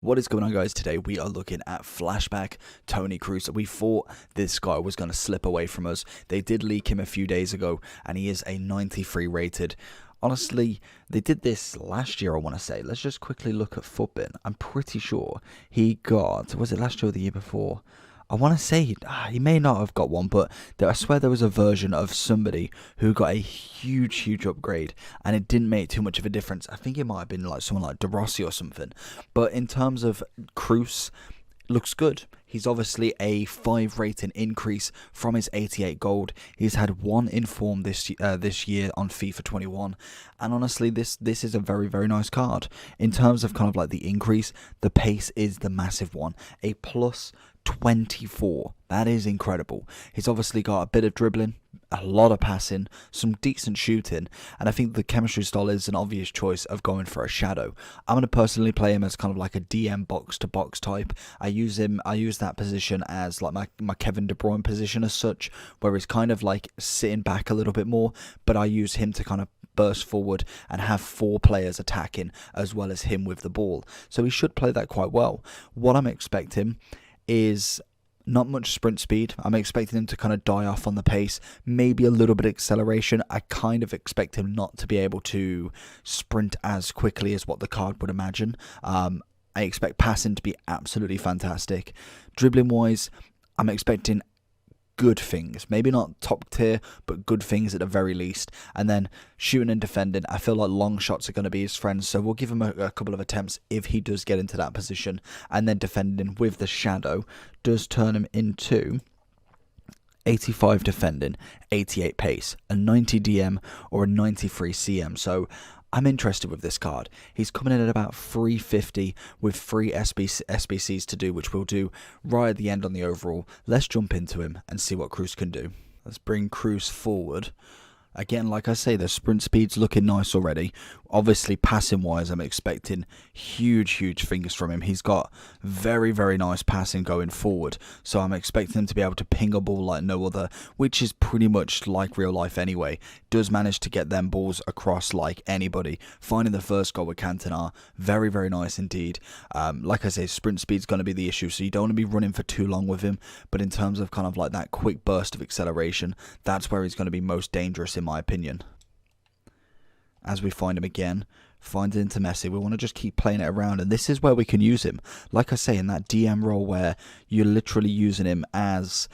What is going on, guys? Today we are looking at Flashback Kroos. We thought this guy was going to slip away from us. They did leak him a few days ago and he is a 93 rated. Honestly, they did this last year, I want to say. Let's just quickly look at Footbin. I'm pretty sure he got, was it last year or the year before? I want to say he may not have got one, but I swear there was a version of somebody who got a huge upgrade, and it didn't make too much of a difference. I think it might have been like someone like De Rossi or something. But in terms of Kroos, looks good. He's obviously a 5 rating increase from his 88 gold. He's had 1 inform this year on FIFA 21, and honestly, this is a very nice card. In terms of kind of like the increase, the pace is the massive one, a plus 24. That is incredible. He's obviously got a bit of dribbling, a lot of passing, some decent shooting, and I think the chemistry style is an obvious choice of going for a shadow. I'm going to personally play him as kind of like a DM box to box type. I use that position as like my Kevin De Bruyne position as such, where he's kind of like sitting back a little bit more, but I use him to kind of burst forward and have 4 players attacking as well as him with the ball. So he should play that quite well. What I'm expecting is not much sprint speed. I'm expecting him to kind of die off on the pace, maybe a little bit of acceleration. I kind of expect him not to be able to sprint as quickly as what the card would imagine. I expect passing to be absolutely fantastic. Dribbling wise, I'm expecting good things, maybe not top tier, but good things at the very least. And then shooting and defending, I feel like long shots are going to be his friends, so we'll give him a couple of attempts if he does get into that position. And then defending with the shadow does turn him into 85 defending, 88 pace, a 90 DM or a 93 CM. So I'm interested with this card. He's coming in at about 350 with 3 SBCs to do, which we'll do right at the end on the overall. Let's jump into him and see what Kroos can do. Let's bring Kroos forward. Again, like I say, the sprint speed's looking nice already. Obviously, passing-wise, I'm expecting huge things from him. He's got very nice passing going forward. So I'm expecting him to be able to ping a ball like no other, which is pretty much like real life anyway. Does manage to get them balls across like anybody. Finding the first goal with Cantona, very nice indeed. Like I say, sprint speed's going to be the issue, so you don't want to be running for too long with him. But in terms of kind of like that quick burst of acceleration, that's where he's going to be most dangerous in my opinion. As we find him again, finds it into Messi, we want to just keep playing it around, and this is where we can use him, like I say, in that DM role where you're literally using him as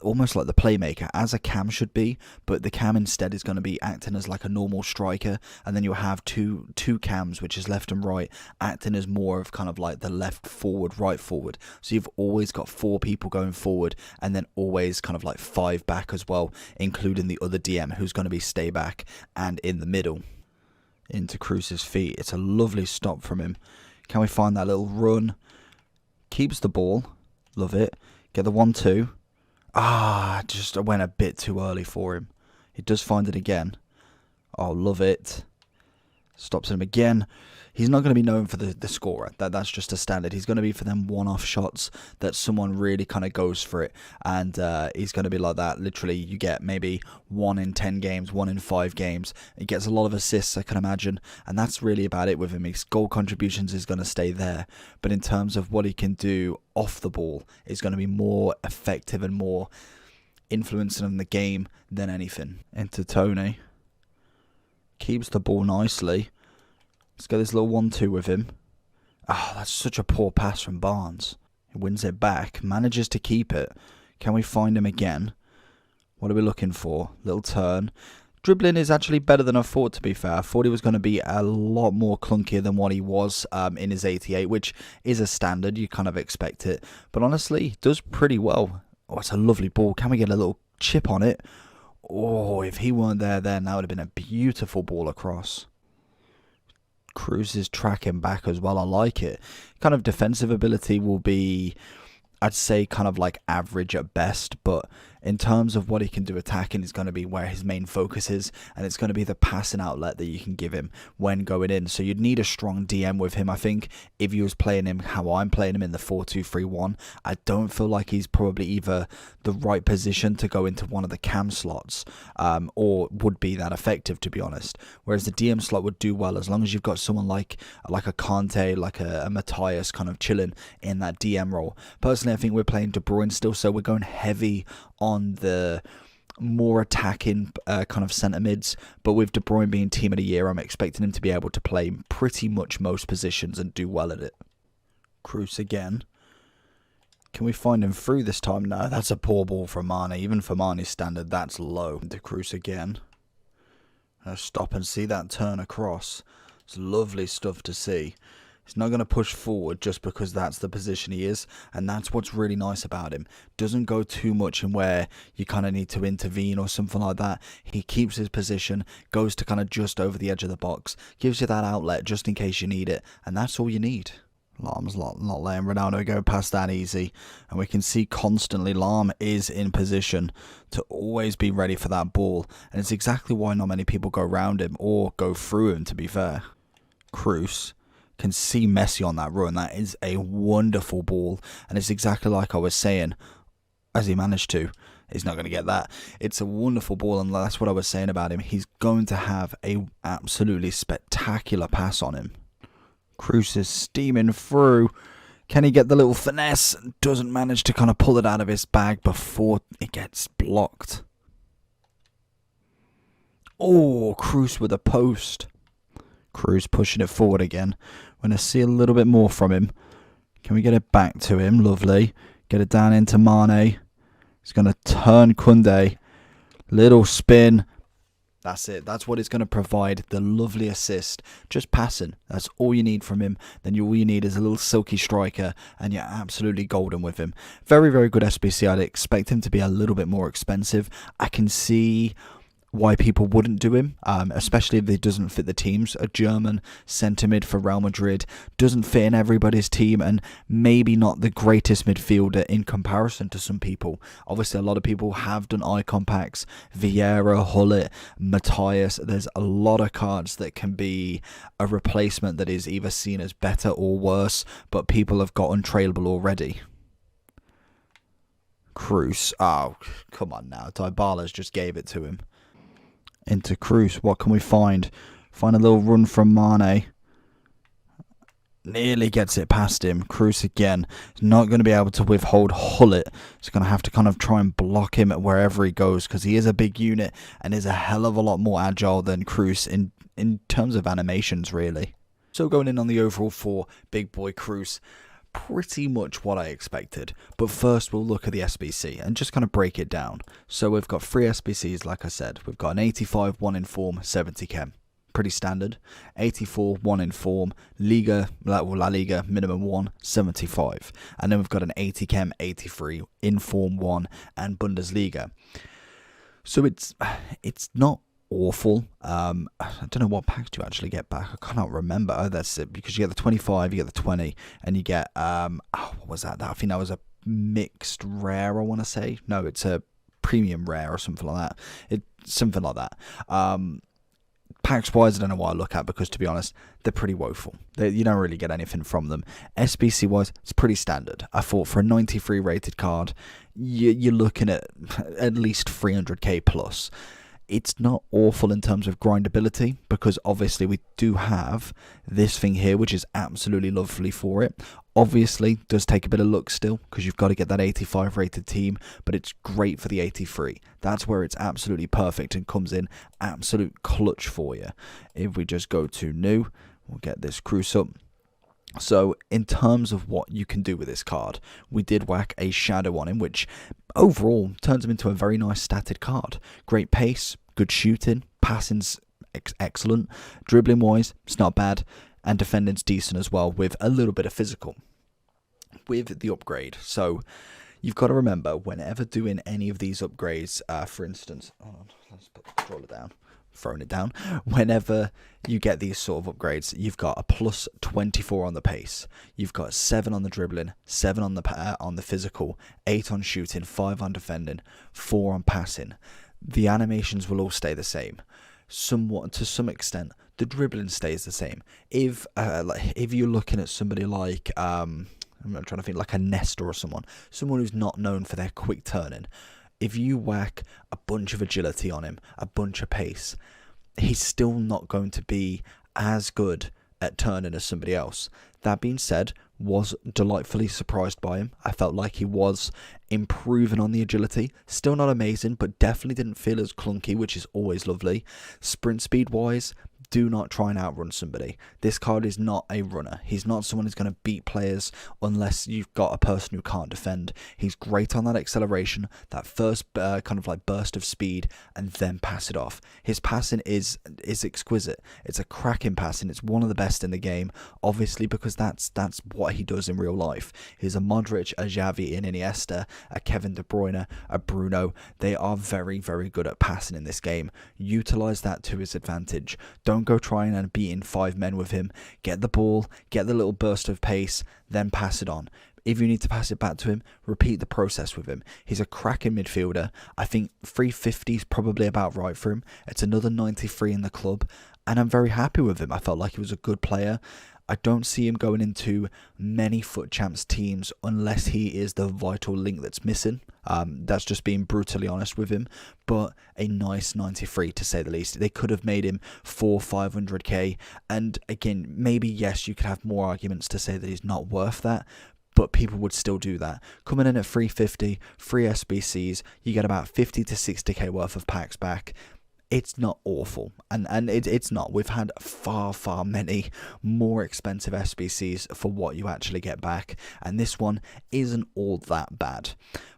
almost like the playmaker, as a cam should be, but the cam instead is going to be acting as like a normal striker, and then you'll have two cams, which is left and right, acting as more of kind of like the left forward, right forward. So you've always got 4 people going forward, and then always kind of like 5 back as well, including the other DM who's going to be stay back and in the middle. Into Kroos' feet. It's a lovely stop from him. Can we find that little run? Keeps the ball. Love it. Get the 1-2. Just went a bit too early for him. He does find it again. Oh, love it. Stops him again. He's not going to be known for the scorer. That's just a standard. He's going to be for them one-off shots that someone really kind of goes for it. And he's going to be like that. Literally, you get maybe 1 in 10 games, 1 in 5 games. He gets a lot of assists, I can imagine. And that's really about it with him. His goal contributions is going to stay there. But in terms of what he can do off the ball, is going to be more effective and more influencing on the game than anything. Into Tony. Keeps the ball nicely. Let's get this little 1-2 with him. That's such a poor pass from Barnes. He wins it back. Manages to keep it. Can we find him again? What are we looking for? Little turn. Dribbling is actually better than I thought, to be fair. I thought he was going to be a lot more clunkier than what he was in his 88, which is a standard. You kind of expect it. But honestly, he does pretty well. Oh, it's a lovely ball. Can we get a little chip on it? Oh, if he weren't there then, that would have been a beautiful ball across. Kroos is tracking back as well. I like it. Kind of defensive ability will be, I'd say, kind of like average at best, but In terms of what he can do attacking, is going to be where his main focus is, and it's going to be the passing outlet that you can give him when going in. So you'd need a strong DM with him. I think if you was playing him how I'm playing him in the 4-2-3-1, I don't feel like he's probably either the right position to go into one of the cam slots, or would be that effective, to be honest. Whereas the DM slot would do well as long as you've got someone like a Kante, like a Matthias kind of chilling in that DM role. Personally, I think we're playing De Bruyne still, so we're going heavy on the more attacking kind of centre mids, but with De Bruyne being team of the year, I'm expecting him to be able to play pretty much most positions and do well at it. Kroos again. Can we find him through this time? No, that's a poor ball from Mane. Even for Mane's standard, that's low. De Kroos again. Stop and see that turn across. It's lovely stuff to see. He's not going to push forward just because that's the position he is, and that's what's really nice about him. Doesn't go too much in where you kind of need to intervene or something like that. He keeps his position, goes to kind of just over the edge of the box, gives you that outlet just in case you need it, and that's all you need. Lahm's not letting Ronaldo go past that easy, and we can see constantly Lahm is in position to always be ready for that ball, and it's exactly why not many people go around him or go through him, to be fair. Kroos can see Messi on that run. That is a wonderful ball, and it's exactly like I was saying, as he managed to. He's not going to get that. It's a wonderful ball, and that's what I was saying about him. He's going to have a absolutely spectacular pass on him. Kroos is steaming through. Can he get the little finesse? Doesn't manage to kind of pull it out of his bag before it gets blocked. Oh, Kroos with a post. Kroos pushing it forward again. We're going to see a little bit more from him. Can we get it back to him? Lovely. Get it down into Mane. He's going to turn Koundé. Little spin. That's it. That's what it's going to provide. The lovely assist. Just passing. That's all you need from him. Then all you need is a little silky striker, and you're absolutely golden with him. Very, very good SBC. I'd expect him to be a little bit more expensive. I can see why people wouldn't do him, especially if he doesn't fit the teams. A German centre mid for Real Madrid doesn't fit in everybody's team, and maybe not the greatest midfielder in comparison to some people. Obviously, a lot of people have done icon packs. Vieira, Hullet, Matthias. There's a lot of cards that can be a replacement that is either seen as better or worse, but people have got untradeable already. Kroos. Oh, come on now. Dybala's just gave it to him. Into Kroos. What can we find? Find a little run from Mane. Nearly gets it past him. Kroos again. He's not going to be able to withhold Hullet. He's going to have to kind of try and block him at wherever he goes, because he is a big unit and is a hell of a lot more agile than Kroos in terms of animations, really. So going in on the overall for big boy Kroos, pretty much what I expected. But first we'll look at the SBC and just kind of break it down. So we've got 3 SBCs, like I said. We've got an 85, 1 in form, 70 chem. Pretty standard. 84, 1 in form, La Liga, minimum 1, 75. And then we've got an 80 chem, 83, in form 1, and Bundesliga. So it's not awful. I don't know what packs do you actually get back. I cannot remember. Oh, that's it, because you get the 25, you get the 20, and you get what was that? I think that was a mixed rare, I want to say. No, it's a premium rare or something like that. Something like that. Packs wise, I don't know what I look at, because to be honest, they're pretty woeful. You don't really get anything from them. SBC wise, it's pretty standard. I thought for a 93 rated card, you're looking at least 300k plus. It's not awful in terms of grindability, because obviously we do have this thing here, which is absolutely lovely for it. Obviously, does take a bit of luck still, because you've got to get that 85 rated team, but it's great for the 83. That's where it's absolutely perfect and comes in absolute clutch for you. If we just go to new, we'll get this Kroos up. So in terms of what you can do with this card, we did whack a shadow on him, which overall turns him into a very nice statted card. Great pace, good shooting, passing's excellent, dribbling wise it's not bad, and defending's decent as well, with a little bit of physical. With the upgrade, so you've got to remember, whenever doing any of these upgrades, for instance, hold on, let's put the controller down. throwing it down, whenever you get these sort of upgrades, you've got a plus 24 on the pace, you've got 7 on the dribbling, 7 on the physical, 8 on shooting, 5 on defending, 4 on passing. The animations will all stay the same. Somewhat, to some extent, the dribbling stays the same. If you're looking at somebody like I'm trying to think, like a Nesta or someone who's not known for their quick turning, if you whack a bunch of agility on him, a bunch of pace, he's still not going to be as good at turning as somebody else. That being said, was delightfully surprised by him. I felt like he was improving on the agility. Still not amazing, but definitely didn't feel as clunky, which is always lovely. Sprint speed wise, do not try and outrun somebody. This card is not a runner. He's not someone who's going to beat players unless you've got a person who can't defend. He's great on that acceleration, that first kind of like burst of speed, and then pass it off. His passing is exquisite. It's a cracking passing. It's one of the best in the game, obviously, because that's what he does in real life. He's a Modric, a Xavi, an Iniesta, a Kevin De Bruyne, a Bruno. They are very, very good at passing in this game. Utilize that to his advantage. Don't go trying and beating 5 men with him. Get the ball, get the little burst of pace, then pass it on. If you need to pass it back to him, repeat the process with him. He's a cracking midfielder. I think 350 is probably about right for him. It's another 93 in the club, and I'm very happy with him. I felt like he was a good player. I don't see him going into many FUT Champs teams unless he is the vital link that's missing. That's just being brutally honest with him. But a nice 93 to say the least. They could have made him 500k. And again, maybe yes, you could have more arguments to say that he's not worth that. But people would still do that. Coming in at 350, 3 SBCs, you get about 50 to 60k worth of packs back. It's not awful, and it's not. We've had far many more expensive SBCs for what you actually get back, and this one isn't all that bad.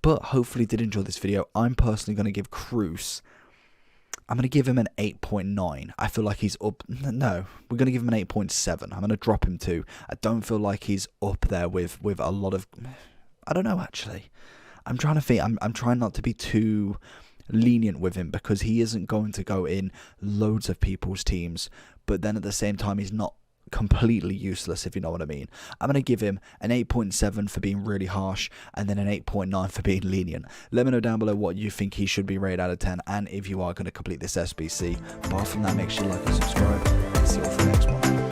But hopefully you did enjoy this video. I'm personally going to give Kroos, I'm going to give him an 8.9. I feel like he's up. No, we're going to give him an 8.7. I'm going to drop him to. I don't feel like he's up there with a lot of. I don't know, actually. I'm trying to think. I'm trying not to be too lenient with him, because he isn't going to go in loads of people's teams, but then at the same time he's not completely useless, if you know what I mean. I'm going to give him an 8.7 for being really harsh, and then an 8.9 for being lenient. Let me know down below what you think he should be rated out of 10, and if you are going to complete this SBC. Apart from that, make sure you like and subscribe, and see you all for the next one.